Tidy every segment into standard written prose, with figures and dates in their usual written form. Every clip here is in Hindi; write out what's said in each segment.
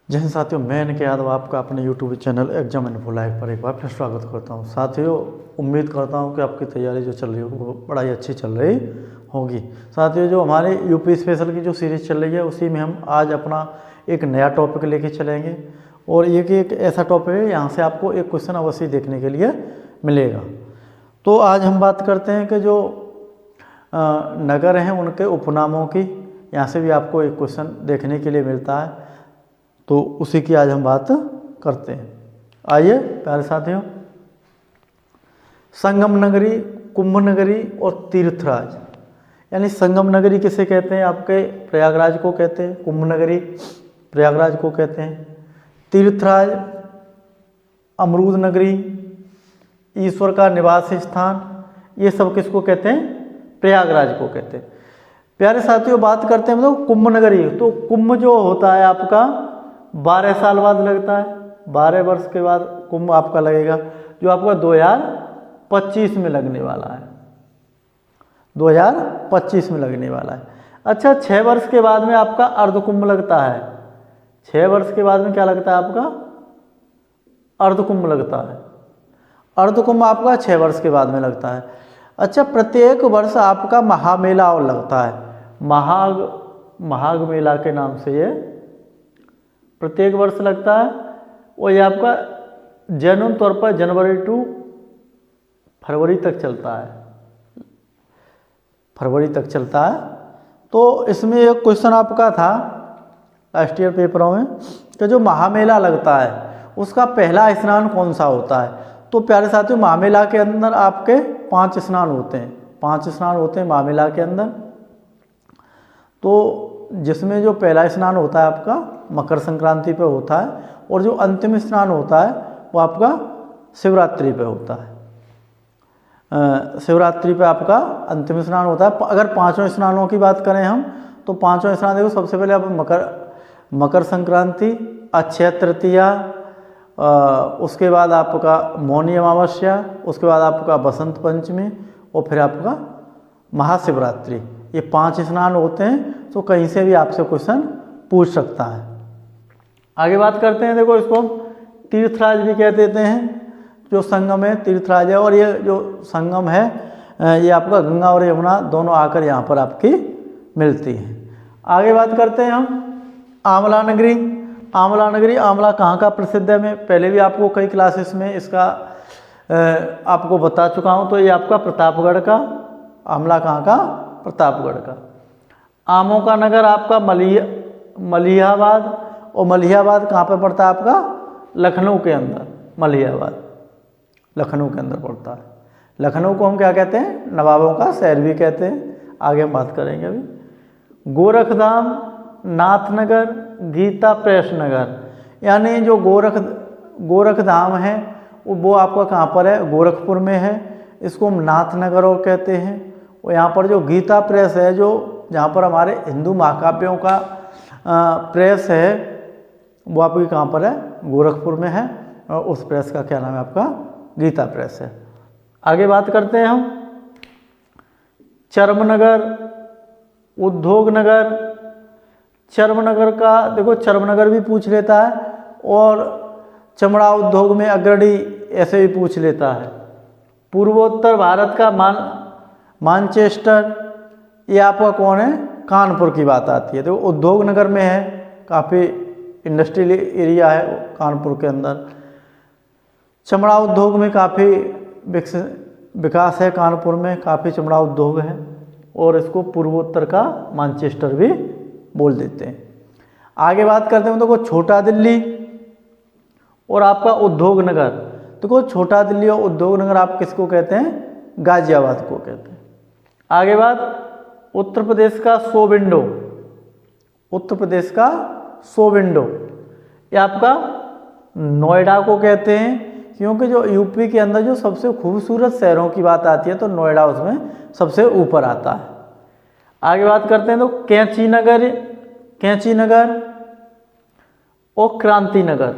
जय हिंद साथियों, मैं इनके यादव आपका अपने YouTube channel exam info live पर एक बार फिर स्वागत करता हूं। साथियों, उम्मीद करता हूं कि आपकी तैयारी जो चल रही होगी वो बड़ा ही अच्छी चल रही होगी। साथियों, जो हमारे यूपी स्पेशल की जो सीरीज़ चल रही है उसी में हम आज अपना एक नया टॉपिक लेके चलेंगे और ये कि एक ऐसा टॉपिक है यहाँ से आपको एक क्वेश्चन अवश्य देखने के लिए मिलेगा। तो आज हम बात करते हैं कि जो नगर हैं उनके उपनामों की, यहाँ से भी आपको एक क्वेश्चन देखने के लिए मिलता है, तो उसी की आज हम बात करते हैं। आइए प्यारे साथियों, संगम नगरी, कुंभ नगरी और तीर्थराज, यानी संगम नगरी किसे कहते हैं? आपके प्रयागराज को कहते हैं। कुंभ नगरी प्रयागराज को कहते हैं। तीर्थराज अमरूद नगरी, ईश्वर का निवास स्थान, ये सब किसको कहते हैं? प्रयागराज को कहते हैं। प्यारे साथियों, बात करते हैं मतलब कुंभ नगरी। तो कुंभ जो होता है आपका 12 साल बाद लगता है, 12 वर्ष के बाद कुंभ आपका लगेगा, जो आपका 2025 में लगने वाला है। 2025 में लगने वाला है। अच्छा, 6 वर्ष के बाद में आपका अर्धकुंभ लगता है। 6 वर्ष के बाद में क्या लगता है आपका? अर्धकुंभ लगता है। अर्धकुंभ आपका 6 वर्ष के बाद में लगता है। अच्छा, प्रत्येक वर्ष आपका महामेला और लगता है, महाग मेला के नाम से ये प्रत्येक वर्ष लगता है। और ये आपका जेन्युइन तौर पर जनवरी टू फरवरी तक चलता है, फरवरी तक चलता है। तो इसमें एक क्वेश्चन आपका था लास्ट ईयर पेपरों में कि जो महामेला लगता है उसका पहला स्नान कौन सा होता है? तो प्यारे साथियों, महामेला के अंदर आपके 5 स्नान होते हैं। 5 स्नान होते हैं महामेला के अंदर। तो जिसमें जो पहला स्नान होता है आपका मकर संक्रांति पे होता है, और जो अंतिम स्नान होता है वो आपका शिवरात्रि पे होता है। शिवरात्रि पे आपका अंतिम स्नान होता है। अगर 5 स्नानों की बात करें हम, तो 5 स्नान देखो, सबसे पहले आप मकर संक्रांति, अक्षय तृतीया, उसके बाद आपका मौनी अमावस्या, उसके बाद आपका बसंत पंचमी और फिर आपका महाशिवरात्रि। ये 5 स्नान होते हैं। तो कहीं से भी आपसे क्वेश्चन पूछ सकता है। आगे बात करते हैं। देखो, इसको हम तीर्थराज भी कह देते हैं। जो संगम है तीर्थराज है, और ये जो संगम है ये आपका गंगा और यमुना दोनों आकर यहाँ पर आपकी मिलती हैं। आगे बात करते हैं हम आंवला नगरी। आंवला नगरी, आंवला कहाँ का प्रसिद्ध है? मैं पहले भी आपको कई क्लासेस में इसका आपको बता चुका हूँ। तो ये आपका प्रतापगढ़ का, आंवला कहाँ का? प्रतापगढ़ का। आमों का नगर आपका मलिहाबाद, और मलिहाबाद कहाँ पे पड़ता है आपका? लखनऊ के अंदर। मलिहाबाद लखनऊ के अंदर पड़ता है। लखनऊ को हम क्या कहते हैं? नवाबों का शहर भी कहते हैं। आगे हम बात करेंगे अभी। गोरखधाम, नाथनगर, गीता प्रेस नगर, यानी जो गोरखधाम है वो आपका कहाँ पर है? गोरखपुर में है। इसको हम नाथनगर और कहते हैं। और यहाँ पर जो गीता प्रेस है, जो जहाँ पर हमारे हिंदू महाकाव्यों का प्रेस है, वो आपकी कहाँ पर है? गोरखपुर में है। और उस प्रेस का क्या नाम है आपका? गीता प्रेस है। आगे बात करते हैं हम चर्मनगर, उद्योग नगर। चर्मनगर का देखो, चर्मनगर भी पूछ लेता है, और चमड़ा उद्योग में अग्रणी ऐसे भी पूछ लेता है। पूर्वोत्तर भारत का मानचेस्टर, ये आपका कौन है? कानपुर की बात आती है। तो उद्योग नगर में है, काफ़ी इंडस्ट्रियल एरिया है कानपुर के अंदर। चमड़ा उद्योग में काफ़ी विकास है कानपुर में, काफ़ी चमड़ा उद्योग है, और इसको पूर्वोत्तर का मानचेस्टर भी बोल देते हैं। आगे बात करते हैं। देखो, छोटा दिल्ली और आपका उद्योग नगर। देखो, छोटा दिल्ली और उद्योग नगर आप किसको कहते हैं? गाजियाबाद को कहते हैं। आगे बात उत्तर प्रदेश का सो विंडो। उत्तर प्रदेश का सो विंडो, ये आपका नोएडा को कहते हैं, क्योंकि जो यूपी के अंदर जो सबसे खूबसूरत शहरों की बात आती है तो नोएडा उसमें सबसे ऊपर आता है। आगे बात करते हैं। तो कैंची नगर और क्रांति नगर,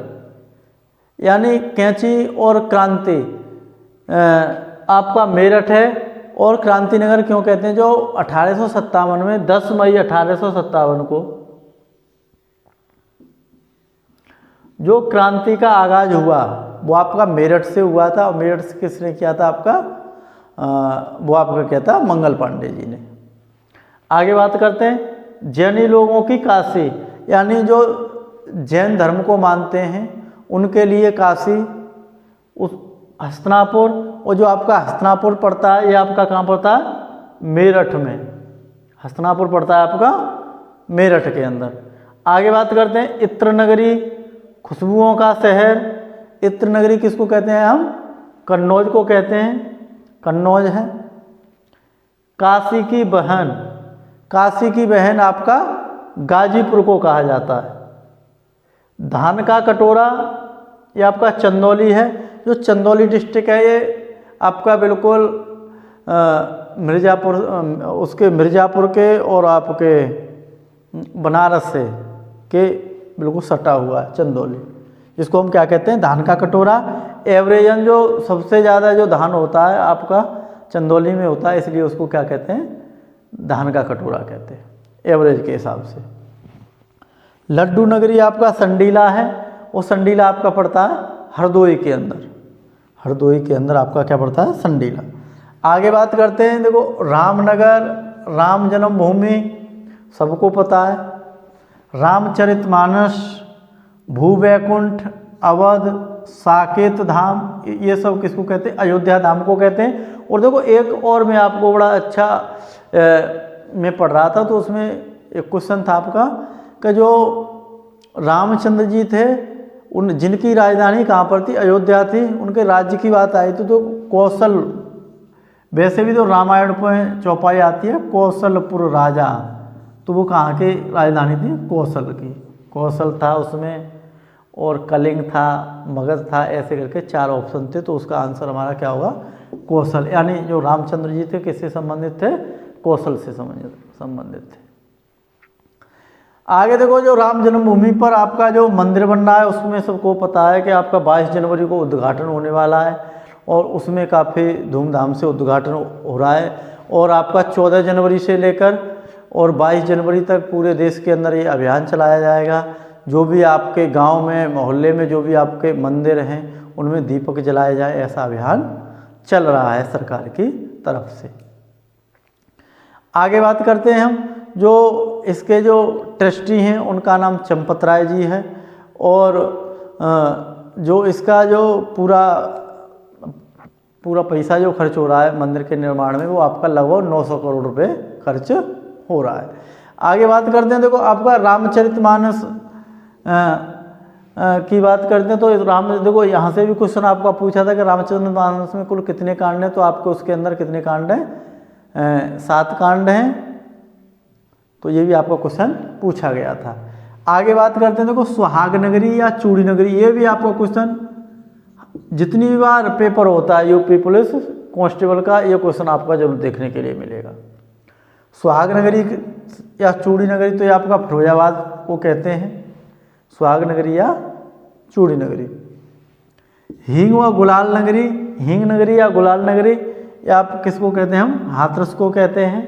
यानी कैंची और क्रांति आपका मेरठ है। और क्रांति नगर क्यों कहते हैं? जो 1857 में 10 मई 1857 को जो क्रांति का आगाज हुआ वो आपका मेरठ से हुआ था, और मेरठ से किसने किया था आपका, वो आपका क्या था, मंगल पांडे जी ने। आगे बात करते हैं जैनी लोगों की काशी, यानी जो जैन धर्म को मानते हैं उनके लिए काशी, उस हस्तिनापुर, और जो आपका हस्तिनापुर पड़ता है ये आपका कहाँ पड़ता है, मेरठ में। हस्तिनापुर पड़ता है आपका मेरठ के अंदर। आगे बात करते हैं इत्र नगरी, खुशबुओं का शहर। इत्र नगरी किसको कहते हैं हम, कन्नौज को कहते हैं, कन्नौज है। काशी की बहन, काशी की बहन आपका गाजीपुर को कहा जाता है। धान का कटोरा ये आपका चंदौली है, जो चंदौली डिस्ट्रिक्ट है ये आपका बिल्कुल मिर्ज़ापुर, उसके मिर्ज़ापुर के और आपके बनारस से के बिल्कुल सटा हुआ है चंदौली, जिसको हम क्या कहते हैं, धान का कटोरा। एवरेजन जो सबसे ज़्यादा जो धान होता है आपका चंदौली में होता है, इसलिए उसको क्या कहते हैं, धान का कटोरा कहते हैं एवरेज के हिसाब से। लड्डू नगरी आपका संडीला है, वो संडीला आपका पड़ता है हरदोई के अंदर, हरदोई के अंदर आपका क्या पड़ता है, संडीला। आगे बात करते हैं, देखो रामनगर, राम जन्मभूमि सबको पता है, रामचरितमानस, भूवैकुंठ, अवध, साकेत धाम, ये सब किसको कहते हैं, अयोध्या धाम को कहते हैं। और देखो एक और मैं आपको बड़ा अच्छा मैं पढ़ रहा था, तो उसमें एक क्वेश्चन था आपका कि जो रामचंद्र जी थे उन जिनकी राजधानी कहाँ पर थी, अयोध्या थी, उनके राज्य की बात आई तो कौशल, वैसे भी तो रामायण में चौपाई आती है कौशलपुर राजा, तो वो कहाँ की राजधानी थी, कौशल की। कौशल था उसमें, और कलिंग था, मगध था, ऐसे करके 4 ऑप्शन थे, तो उसका आंसर हमारा क्या होगा, कौशल। यानी जो रामचंद्र जी थे किससे संबंधित थे, कौशल से संबंधित थे। आगे देखो जो राम जन्मभूमि पर आपका जो मंदिर बन रहा है, उसमें सबको पता है कि आपका 22 जनवरी को उद्घाटन होने वाला है, और उसमें काफ़ी धूमधाम से उद्घाटन हो रहा है। और आपका 14 जनवरी से लेकर और 22 जनवरी तक पूरे देश के अंदर ये अभियान चलाया जाएगा। जो भी आपके गांव में, मोहल्ले में जो भी आपके मंदिर हैं उनमें दीपक जलाए जाए, ऐसा अभियान चल रहा है सरकार की तरफ से। आगे बात करते हैं हम, जो इसके जो ट्रस्टी हैं उनका नाम चंपत राय जी है, और जो इसका जो पूरा पैसा जो खर्च हो रहा है मंदिर के निर्माण में, वो आपका लगभग 900 करोड़ रुपए खर्च हो रहा है। आगे बात करते हैं, देखो आपका रामचरितमानस की बात करते हैं, तो देखो यहाँ से भी क्वेश्चन आपका पूछा था कि रामचरितमानस में कुल कितने कांड हैं, तो आपको उसके अंदर कितने कांड हैं, 7 कांड हैं, तो ये भी आपका क्वेश्चन पूछा गया था। आगे बात करते हैं, देखो सुहाग नगरी या चूड़ी नगरी, ये भी आपका क्वेश्चन जितनी भी बार पेपर होता है यूपी पुलिस कांस्टेबल का, ये क्वेश्चन आपका जरूर देखने के लिए मिलेगा। सुहाग नगरी या चूड़ी नगरी, तो ये आपका फिरोजाबाद को कहते हैं, सुहाग नगरी या चूड़ी नगरी। हींग व गुलाल नगरी, हींग नगरी या गुलाल नगरी, या आप किसको कहते हैं, हम हाथरस को कहते हैं।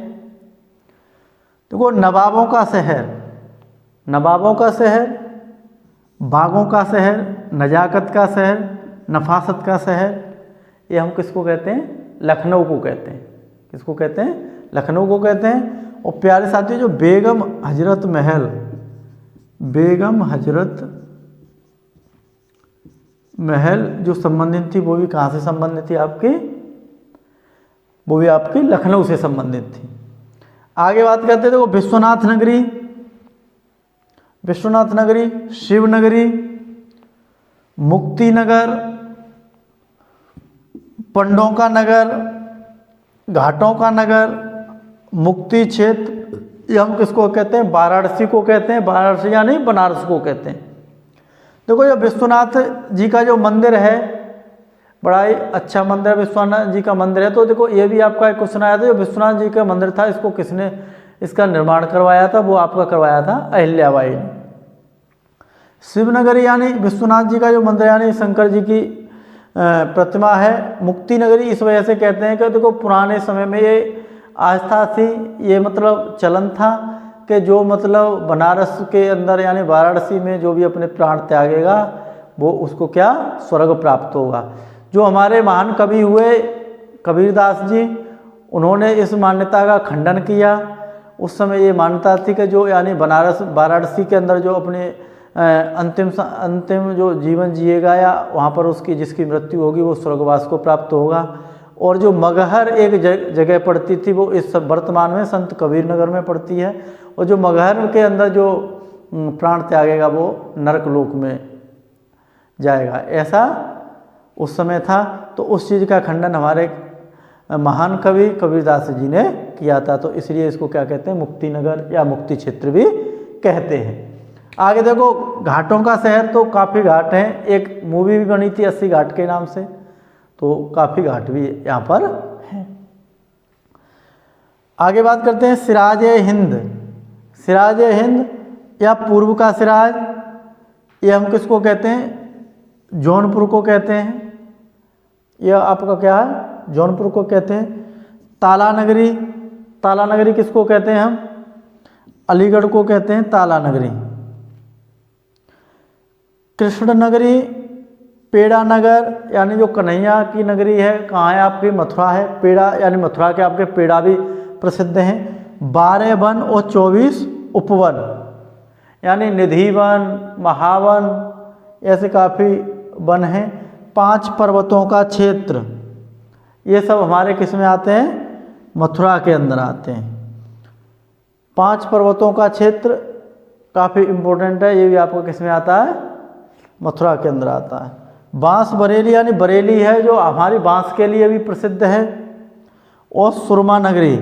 देखो नवाबों का शहर, नवाबों का शहर, बागों का शहर, नजाकत का शहर, नफासत का शहर, ये हम किसको कहते हैं, लखनऊ को कहते हैं। किसको कहते हैं, लखनऊ को कहते हैं। और प्यारे साथियों, जो बेगम हजरत महल, बेगम हजरत महल जो संबंधित थी, वो भी कहाँ से संबंधित थी आपकी, वो भी आपकी लखनऊ से संबंधित थी। आगे बात करते हैं, देखो विश्वनाथ नगरी, विश्वनाथ नगरी, शिव नगरी, मुक्ति नगर, पंडों का नगर, घाटों का नगर, मुक्ति क्षेत्र, ये हम किसको कहते हैं, वाराणसी को कहते हैं। वाराणसी यानी बनारस को कहते हैं। देखो ये विश्वनाथ जी का जो मंदिर है, बड़ा ही अच्छा मंदिर, विश्वनाथ जी का मंदिर है। तो देखो ये भी आपका एक क्वेश्चन आया था, जो विश्वनाथ जी का मंदिर था, इसको किसने इसका निर्माण करवाया था, वो आपका करवाया था अहिल्याबाई ने। शिवनगरी यानी विश्वनाथ जी का जो मंदिर, यानी शंकर जी की प्रतिमा है। मुक्ति नगरी इस वजह से कहते हैं कि देखो पुराने समय में ये आस्था थी, ये मतलब चलन था कि जो मतलब बनारस के अंदर यानी वाराणसी में जो भी अपने प्राण त्यागेगा वो उसको क्या स्वर्ग प्राप्त होगा। जो हमारे महान कवि हुए कबीरदास जी, उन्होंने इस मान्यता का खंडन किया। उस समय ये मान्यता थी कि जो यानी वाराणसी के अंदर जो अपने अंतिम जो जीवन जिएगा या वहाँ पर उसकी जिसकी मृत्यु होगी वो स्वर्गवास को प्राप्त होगा। और जो मगहर एक जगह पड़ती थी वो इस वर्तमान में संत कबीर नगर में पड़ती है। और जो मगहर के अंदर जो प्राण त्यागेगा वो नरक लोक में जाएगा, ऐसा उस समय था। तो उस चीज़ का खंडन हमारे महान कवि कबीरदास जी ने किया था। तो इसलिए इसको क्या कहते हैं, मुक्ति नगर या मुक्ति क्षेत्र भी कहते हैं। आगे देखो, घाटों का शहर, तो काफ़ी घाट हैं। एक मूवी भी बनी थी 80 घाट के नाम से, तो काफ़ी घाट भी यहाँ पर हैं। आगे बात करते हैं सिराज हिंद। सिराज हिंद या पूर्व का सिराज, ये हम किसको कहते हैं, जौनपुर को कहते हैं। यह आपका क्या है, जौनपुर को कहते हैं। ताला नगरी, ताला नगरी किसको कहते हैं हम, अलीगढ़ को कहते हैं ताला नगरी। कृष्ण नगरी, पेड़ा नगर यानी जो कन्हैया की नगरी है, कहाँ है आपकी, मथुरा है। पेड़ा यानी मथुरा के आपके पेड़ा भी प्रसिद्ध हैं। 12 वन और 24 उपवन यानी निधि वन, महावन, ऐसे काफ़ी वन हैं। 5 पर्वतों का क्षेत्र, ये सब हमारे किस में आते हैं, मथुरा के अंदर आते हैं। 5 पर्वतों का क्षेत्र काफ़ी इम्पोर्टेंट है, ये भी आपको किस में आता है, मथुरा के अंदर आता है। बांस बरेली यानी बरेली है जो हमारी बांस के लिए भी प्रसिद्ध है। और सुरमा नगरी,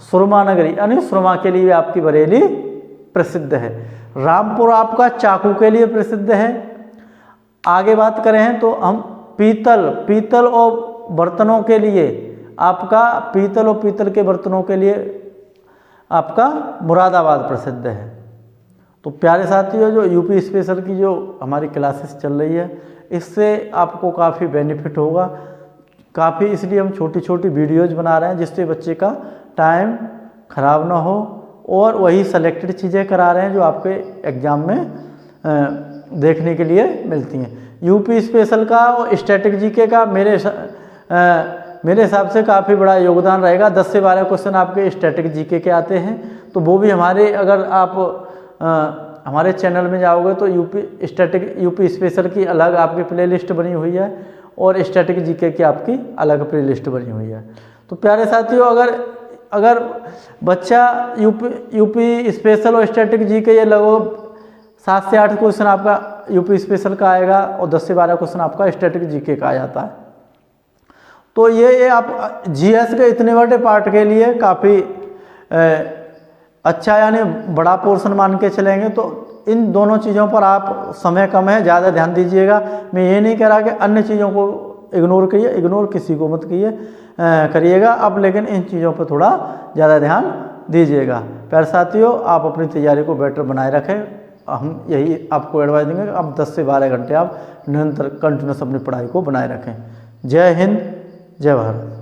सुरमा नगरी यानी सुरमा के लिए आपकी बरेली प्रसिद्ध है। रामपुर आपका चाकू के लिए प्रसिद्ध है। आगे बात करें तो हम पीतल और बर्तनों के लिए आपका, पीतल और पीतल के बर्तनों के लिए आपका मुरादाबाद प्रसिद्ध है। तो प्यारे साथियों, जो यूपी स्पेशल की जो हमारी क्लासेस चल रही है, इससे आपको काफ़ी बेनिफिट होगा। काफ़ी इसलिए हम छोटी छोटी वीडियोज़ बना रहे हैं जिससे बच्चे का टाइम ख़राब ना हो, और वही सेलेक्टेड चीज़ें करा रहे हैं जो आपके एग्ज़ाम में देखने के लिए मिलती हैं। यूपी स्पेशल का और स्टैटिक जीके का मेरे हिसाब से काफ़ी बड़ा योगदान रहेगा। 10 से 12 क्वेश्चन आपके स्टैटिक जीके के आते हैं। तो वो भी हमारे, अगर आप हमारे चैनल में जाओगे तो यूपी स्पेशल की अलग आपकी प्लेलिस्ट बनी हुई है और स्टैटिक जीके की आपकी अलग प्लेलिस्ट बनी हुई है। तो प्यारे साथियों, अगर बच्चा यूपी स्पेशल और स्टैटिक जीके ये लगभग 7 से 8 क्वेश्चन आपका यूपी स्पेशल का आएगा और 10 से 12 क्वेश्चन आपका स्टैटिक जीके का आ जाता है। तो ये आप जीएस के इतने बड़े पार्ट के लिए काफ़ी अच्छा यानी बड़ा पोर्शन मान के चलेंगे। तो इन दोनों चीज़ों पर आप, समय कम है, ज़्यादा ध्यान दीजिएगा। मैं ये नहीं कह रहा कि अन्य चीज़ों को इग्नोर करिए, इग्नोर किसी को मत करिएगा आप, लेकिन इन चीज़ों पर थोड़ा ज़्यादा ध्यान दीजिएगा। प्यारे साथियों, आप अपनी तैयारी को बेटर बनाए रखें। हम यही आपको एडवाइस देंगे कि आप 10 से 12 घंटे आप निरंतर कंटिन्यूस अपनी पढ़ाई को बनाए रखें। जय हिंद, जय भारत।